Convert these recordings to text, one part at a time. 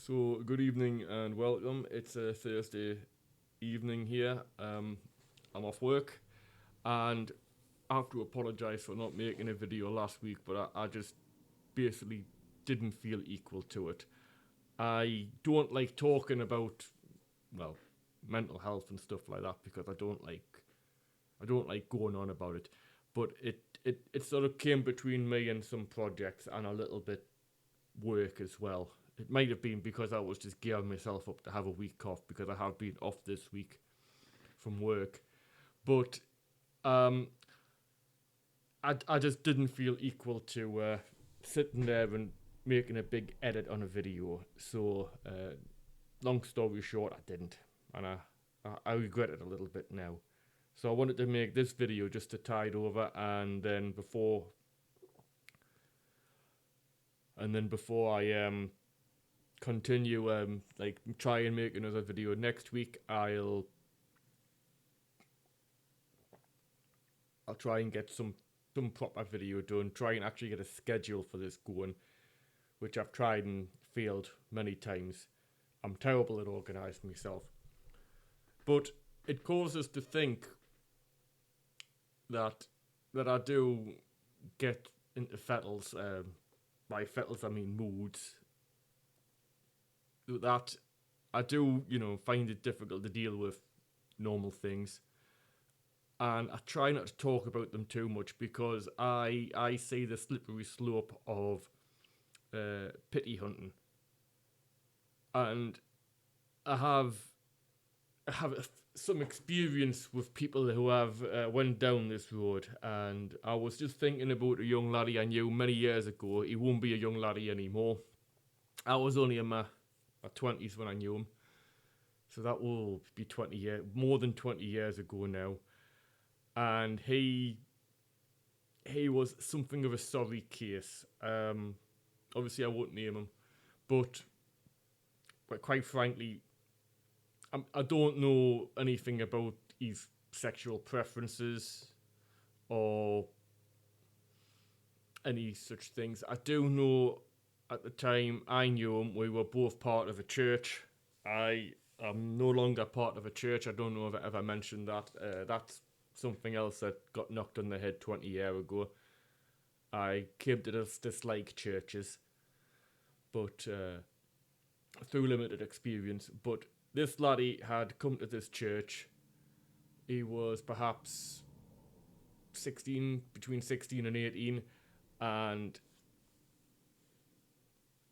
So, good evening and welcome. It's a Thursday evening here. I'm off work and I have to apologise for not making a video last week, but I just basically didn't feel equal to it. I don't like talking about, well, mental health and stuff like that because I don't like going on about it. But it sort of came between me and some projects and a little bit work as well. It might have been because I was just gearing myself up to have a week off because I have been off this week from work. But um, I just didn't feel equal to sitting there and making a big edit on a video. So, long story short, I didn't. And I regret it a little bit now. So I wanted to make this video just to tide over and then before I continue like try and make another video next week, I'll try and get some proper video done, try and actually get a schedule for this going, which I've tried and failed many times. I'm terrible at organising myself. But it causes to think that I do get into fettles, by fettles I mean moods, that I do, find it difficult to deal with normal things. And I try not to talk about them too much because I see the slippery slope of pity hunting. And I have some experience with people who have went down this road, and I was just thinking about a young laddie I knew many years ago. He won't be a young laddie anymore. I was only in my 20s when I knew him, so that will be more than 20 years ago now. And he was something of a sorry case. Obviously, I won't name him, but quite frankly, I don't know anything about his sexual preferences or any such things. I do know at the time I knew him, we were both part of a church. I am no longer part of a church. I don't know if I ever mentioned that. That's something else that got knocked on the head 20 years ago. I came to dislike churches, but through limited experience. But this laddie had come to this church. He was perhaps 16, between 16 and 18, and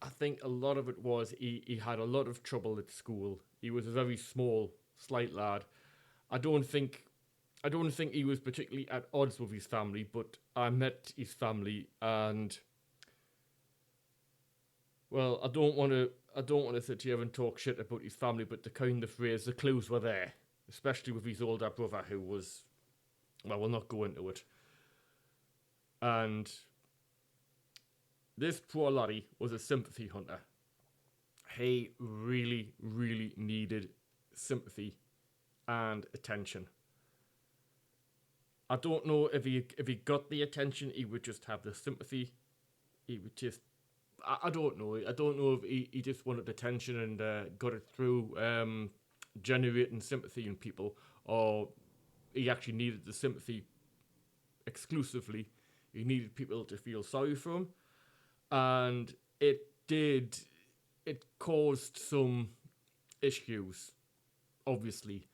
I think a lot of it was he had a lot of trouble at school. He was a very small, slight lad. I don't think he was particularly at odds with his family, but I met his family, and well, I don't want to sit here and talk shit about his family, but the kind of phrase, the clues were there, especially with his older brother, who was, well, we'll not go into it. And this poor laddie was a sympathy hunter. He really, really needed sympathy and attention. I don't know if he got the attention, he would just have the sympathy. He would just, I don't know. I don't know if he just wanted attention and got it through generating sympathy in people, or he actually needed the sympathy exclusively. He needed people to feel sorry for him, and it caused some issues, obviously.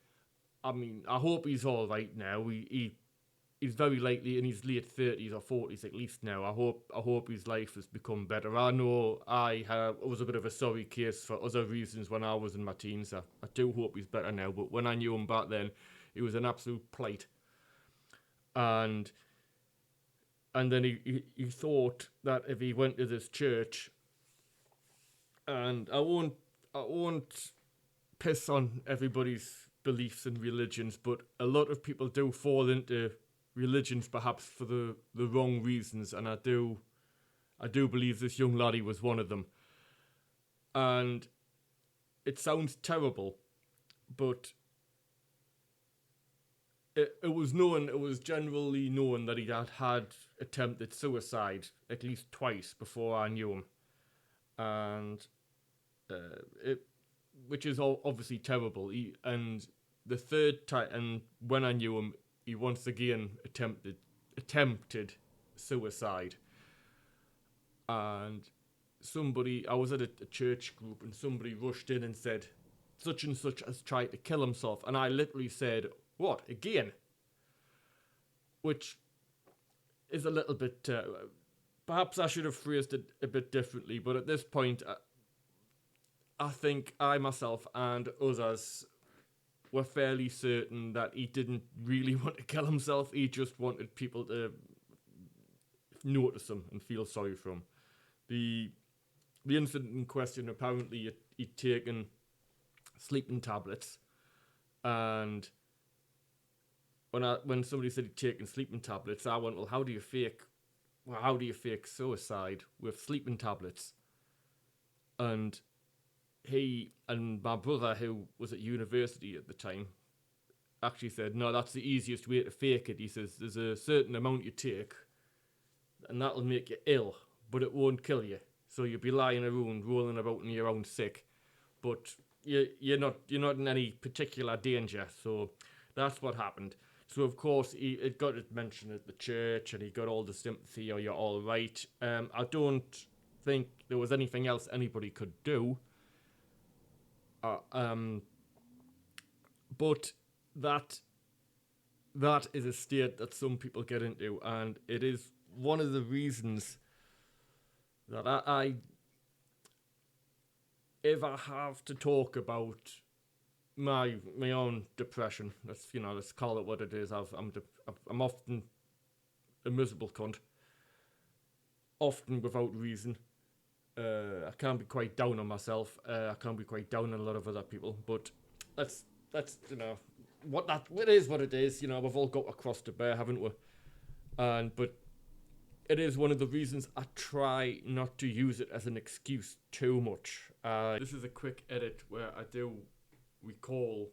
I mean, I hope he's all right now. He's very likely in his late 30s or 40s at least now. I hope his life has become better. I know I was a bit of a sorry case for other reasons when I was in my teens. I do hope he's better now, but when I knew him back then, he was an absolute plight. And then he thought that if he went to this church, and I won't piss on everybody's beliefs and religions, but a lot of people do fall into religions perhaps for the wrong reasons, and I do believe this young laddie was one of them. And it sounds terrible, but it was generally known that he had attempted suicide at least twice before I knew him. And which is obviously terrible. And the third time, and when I knew him, he once again attempted suicide. And I was at a church group, and somebody rushed in and said, such and such has tried to kill himself. And I literally said, what, again? Which is a little bit, perhaps I should have phrased it a bit differently, but at this point, I think I myself and others were fairly certain that he didn't really want to kill himself. He just wanted people to notice him and feel sorry for him. The incident in question, apparently he'd taken sleeping tablets, and when somebody said he'd taken sleeping tablets, I went, well, how do you fake suicide with sleeping tablets? And he and my brother, who was at university at the time, actually said, no, that's the easiest way to fake it. He says, there's a certain amount you take, and that'll make you ill, but it won't kill you. So you'll be lying around, rolling about in your own sick, but you're not in any particular danger. So that's what happened. So of course it got mentioned at the church, and he got all the sympathy. Oh, you're all right. I don't think there was anything else anybody could do. But that is a state that some people get into, and it is one of the reasons that I if I have to talk about my own depression, let's call it what it is. I'm often a miserable cunt, often without reason. I can't be quite down on myself. I can't be quite down on a lot of other people. But that's it is what it is. We've all got a cross to bear, haven't we? But it is one of the reasons I try not to use it as an excuse too much. This is a quick edit where I do recall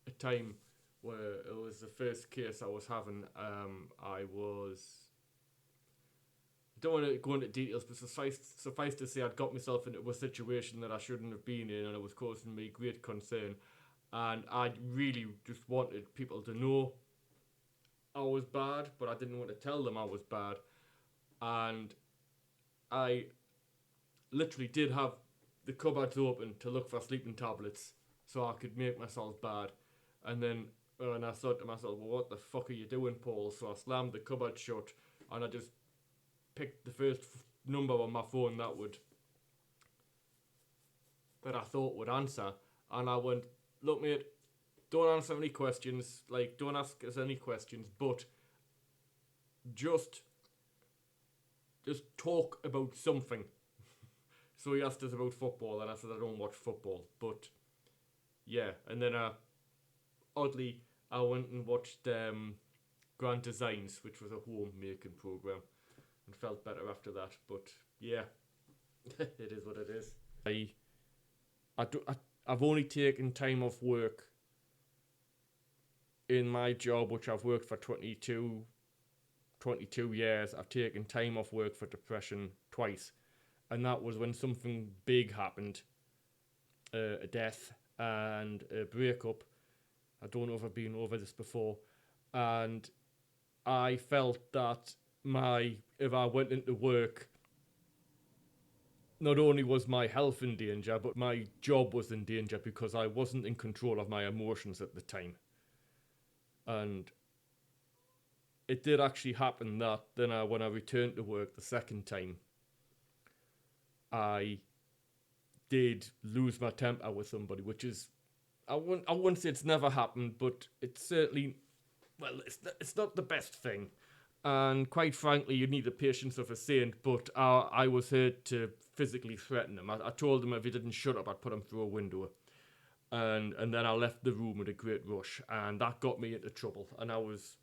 a time where it was the first case I was having. I don't want to go into details, but suffice to say, I'd got myself into a situation that I shouldn't have been in, and it was causing me great concern. And I really just wanted people to know I was bad, but I didn't want to tell them I was bad. And I literally did have the cupboards open to look for sleeping tablets so I could make myself bad. And then I thought to myself, well, what the fuck are you doing, Paul? So I slammed the cupboard shut, and I just picked the first number on my phone that I thought would answer. And I went, look, mate, don't answer any questions. Don't ask us any questions, but just talk about something. So he asked us about football, and I said I don't watch football, but yeah. And then oddly, I went and watched Grand Designs, which was a homemaking program, and felt better after that. But yeah, it is what it is. I've only taken time off work in my job, which I've worked for 22 years. I've taken time off work for depression twice, and that was when something big happened, a death and a breakup. I don't know if I've been over this before, and I felt that if I went into work, not only was my health in danger, but my job was in danger because I wasn't in control of my emotions at the time. And it did actually happen that then when I returned to work the second time, I did lose my temper with somebody, which is, I wouldn't say it's never happened, but it's certainly, well, it's not the best thing. And quite frankly, you need the patience of a saint, but I was heard to physically threaten him. I told him if he didn't shut up, I'd put him through a window. And then I left the room with a great rush, and that got me into trouble. And I was,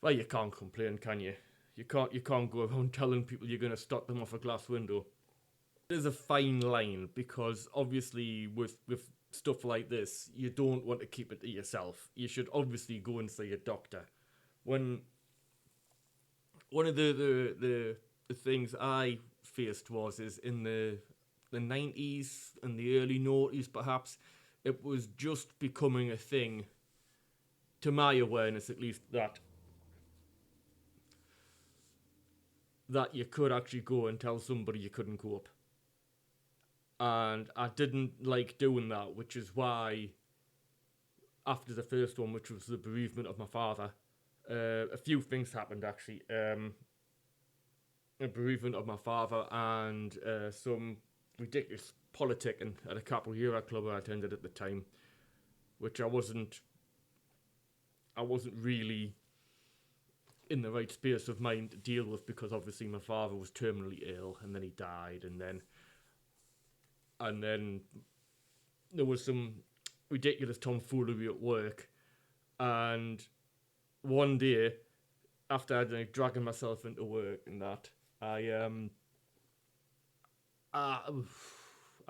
well, you can't complain, can you? You can't go around telling people you're going to stop them off a glass window. There's a fine line, because obviously with stuff like this, you don't want to keep it to yourself. You should obviously go and see a doctor. When one of the things I faced is in the the 90s and the early noughties, perhaps. It was just becoming a thing, to my awareness at least, that you could actually go and tell somebody you couldn't cope. And I didn't like doing that, which is why after the first one, which was the bereavement of my father, a few things happened actually. A bereavement of my father and some ridiculous politicking at a capoeira club I attended at the time, which I wasn't really in the right space of mind to deal with, because obviously my father was terminally ill and then he died, and then there was some ridiculous tomfoolery at work. And one day, after I'd like dragging myself into work and that, I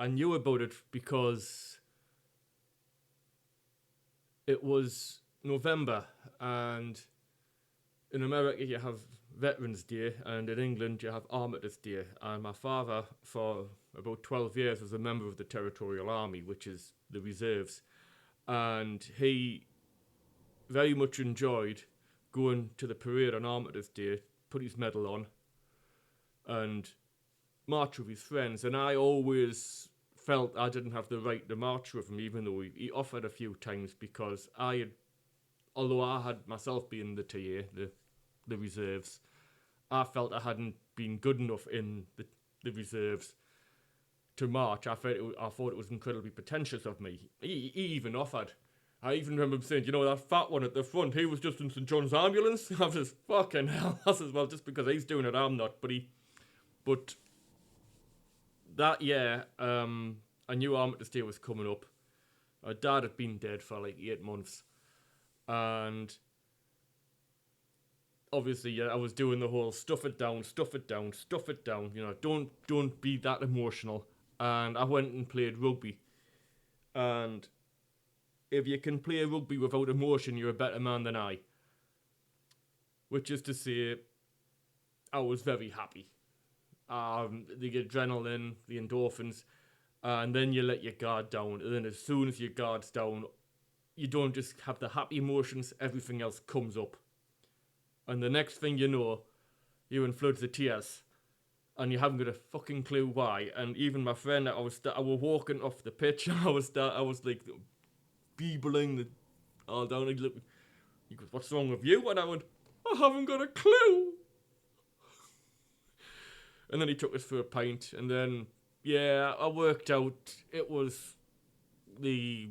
knew about it because it was November, and in America you have Veterans Day, and in England you have Armistice Day. And my father, for about 12 years, was a member of the Territorial Army, which is the reserves, and he very much enjoyed going to the parade on Armistice Day, put his medal on, and march with his friends. And I always felt I didn't have the right to march with him, even though he offered a few times, because although I had myself been the TA, the reserves, I felt I hadn't been good enough in the reserves to march. I thought it was incredibly pretentious of me. He even offered. I even remember him saying, that fat one at the front, he was just in St John's ambulance. I was just, fucking hell, that's as well, just because he's doing it, I'm not. But that year, I knew Armistice Day was coming up. My dad had been dead for like 8 months. And obviously, I was doing the whole stuff it down, don't be that emotional. And I went and played rugby. And if you can play rugby without emotion, you're a better man than I. Which is to say, I was very happy. The adrenaline, the endorphins, and then you let your guard down. And then as soon as your guard's down, you don't just have the happy emotions, everything else comes up. And the next thing you know, you're in floods of tears. And you haven't got a fucking clue why. And even my friend, I was walking off the pitch, and I was like beebling all down. He goes, "What's wrong with you?" And I went, "I haven't got a clue." And then he took us for a pint, and then I worked out it was the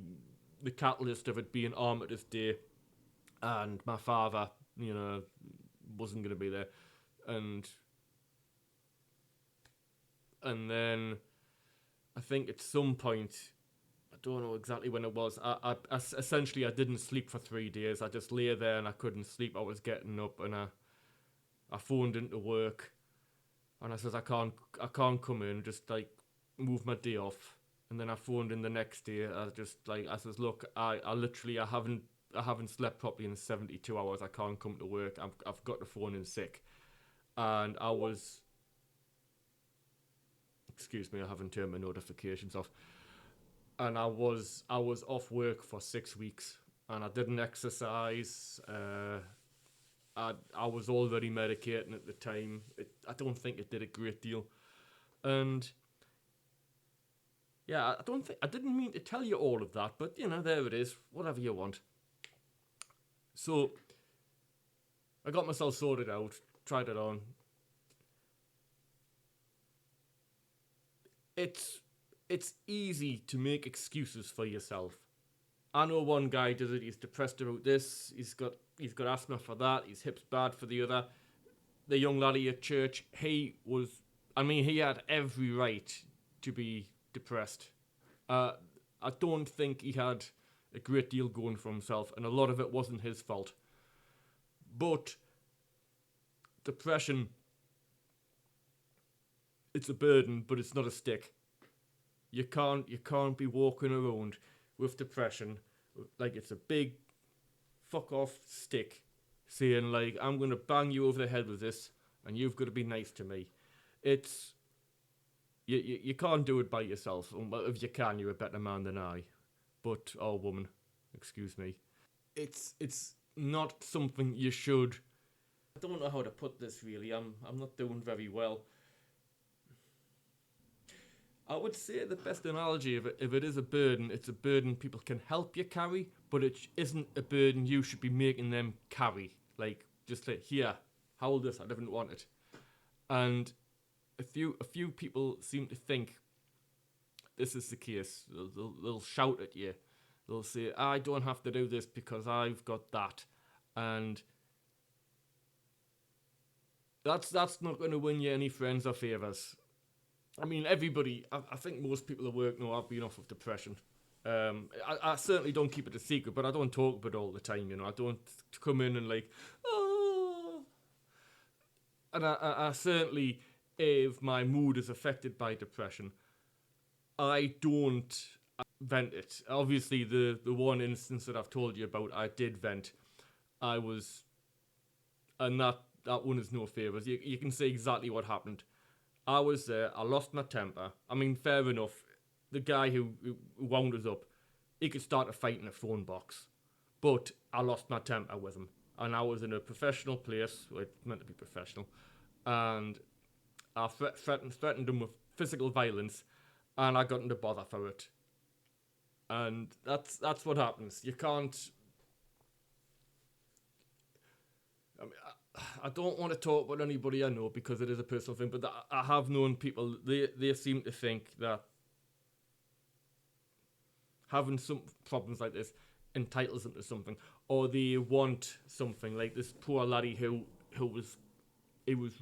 catalyst of it being Armistice Day, and my father, wasn't going to be there, and then I think at some point, I don't know exactly when it was, I essentially I didn't sleep for 3 days. I just lay there and I couldn't sleep. I was getting up, and I phoned into work, and I says I can't come in, just like move my day off. And then I phoned in the next day. I says, look, I haven't slept properly in 72 hours. I can't come to work. I've got to phone in sick. And I was, excuse me, I haven't turned my notifications off. And I was off work for 6 weeks, and I didn't exercise. I was already medicating at the time. I don't think it did a great deal. And I didn't mean to tell you all of that, but there it is. Whatever you want. So I got myself sorted out, tried it on. It's easy to make excuses for yourself. I know one guy does it. He's depressed about this. He's got asthma for that. His hip's bad for the other. The young laddie at church, he had every right to be depressed. I don't think he had a great deal going for himself, and a lot of it wasn't his fault. But depression, it's a burden, but it's not a stick. You can't be walking around with depression like it's a big fuck off stick saying like, I'm going to bang you over the head with this and you've got to be nice to me. It's You can't do it by yourself. If you can, you're a better man than I. But, or woman, excuse me. It's not something you should. I don't know how to put this really. I'm not doing very well. I would say the best analogy of it, if it is a burden, it's a burden people can help you carry, but it isn't a burden you should be making them carry. Like, just like, here, hold this, I didn't want it. And a few people seem to think this is the case. They'll shout at you. They'll say, I don't have to do this because I've got that. And that's not going to win you any friends or favours. I mean, everybody, I think most people at work know I've been off of depression. I certainly don't keep it a secret, but I don't talk about it all the time, you know. I don't come in and like, oh. And I certainly, if my mood is affected by depression, I don't vent it. Obviously, the one instance that I've told you about, I did vent. I was, and that one is no favours. You can see exactly what happened. I was there, I lost my temper. I mean, fair enough. The guy who wound us up, he could start a fight in a phone box. But I lost my temper with him. And I was in a professional place, where it's meant to be professional, and I threatened him with physical violence, and I got into bother for it. And that's what happens. You can't... I mean, I don't want to talk about anybody I know because it is a personal thing, but I have known people, they seem to think that having some problems like this entitles them to something, or they want something. Like this poor laddie who was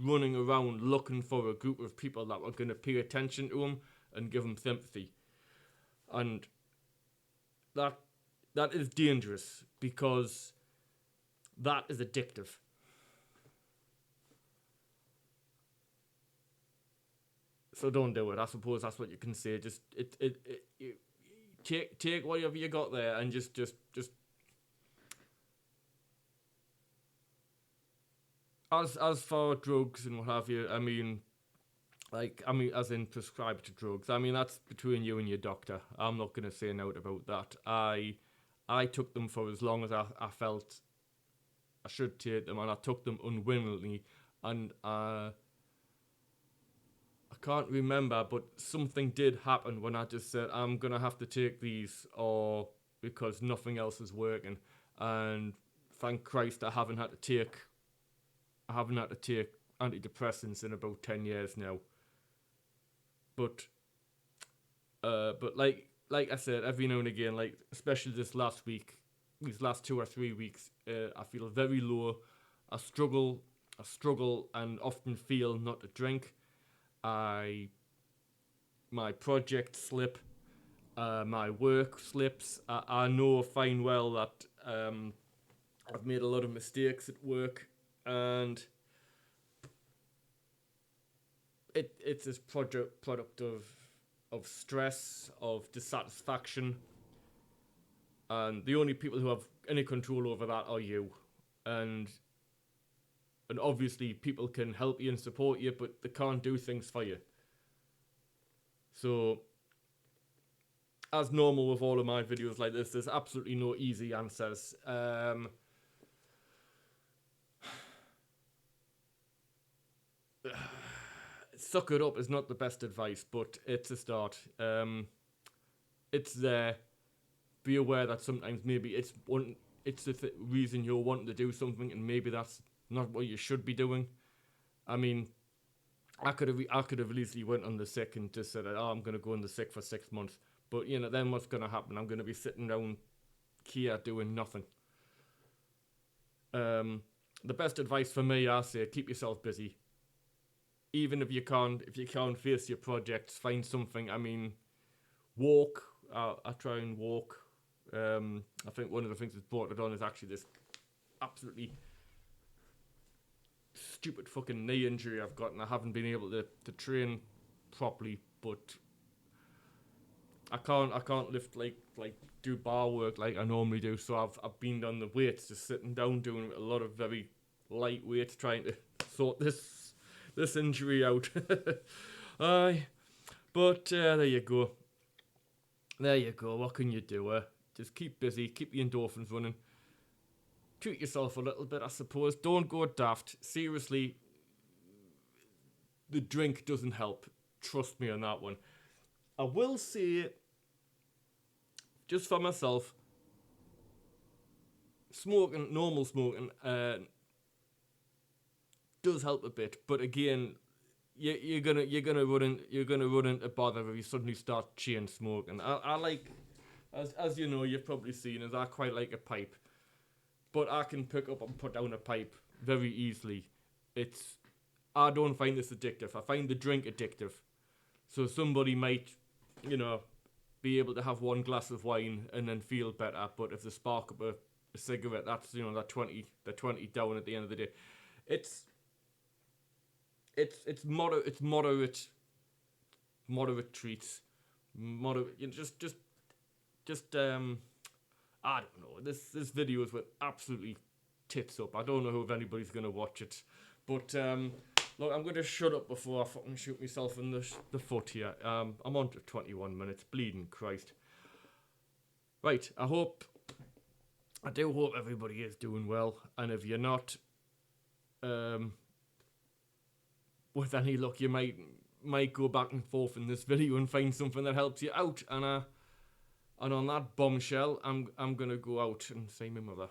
running around looking for a group of people that were going to pay attention to him and give him sympathy. And that is dangerous because that is addictive. So don't do it. I suppose that's what you can say. Just take whatever you got there and just as for drugs and what have you. I mean, as in prescribed drugs. I mean, that's between you and your doctor. I'm not gonna say a note about that. I took them for as long as I felt I should take them, and I took them unwillingly, and I can't remember, but something did happen when I just said, I'm going to have to take these, or because nothing else is working. And thank Christ I haven't had to take antidepressants in about 10 years now. But like I said, every now and again, like especially this last week, these last 2 or 3 weeks, I feel very low. I struggle and often feel not to drink. My projects slip, my work slips. I know fine well that I've made a lot of mistakes at work, and it's this product of stress, of dissatisfaction, and the only people who have any control over that are you. And obviously people can help you and support you, but they can't do things for you. So, as normal with all of my videos like this, there's absolutely no easy answers. Suck it up is not the best advice, but it's a start. It's there. Be aware that sometimes maybe it's the reason you're wanting to do something, and maybe that's not what you should be doing. I mean, I could have easily went on the sick and just said, I'm going to go on the sick for 6 months. But, you know, then what's going to happen? I'm going to be sitting down here doing nothing. The best advice for me, I say, keep yourself busy. Even if you can't face your projects, find something. I mean, walk. I try and walk. I think one of the things that's brought it on is actually this absolutely stupid fucking knee injury I've got, and I haven't been able to train properly. But I can't lift like do bar work like I normally do. So I've been on the weights, just sitting down doing a lot of very light weights, trying to sort this injury out. But there you go. There you go. What can you do? Just keep busy, keep the endorphins running. Treat yourself a little bit, I suppose. Don't go daft. Seriously, the drink doesn't help. Trust me on that one. I will say, just for myself, smoking, normal smoking, does help a bit. But again, you're gonna run into bother if you suddenly start chain smoking. I like, as you know, you've probably seen, as I quite like a pipe, but I can pick up and put down a pipe very easily. I don't find this addictive. I find the drink addictive. So somebody might, be able to have one glass of wine and then feel better, but if they spark up a cigarette, that's that 20 down at the end of the day. It's moderate treats, I don't know. This video is with absolutely tits up. I don't know if anybody's gonna watch it, but look, I'm going to shut up before I fucking shoot myself in the foot here. I'm on to 21 minutes. Bleeding Christ. Right, I do hope everybody is doing well. And if you're not, with any luck, you might go back and forth in this video and find something that helps you out. And on that bombshell, I'm going to go out and see my mother.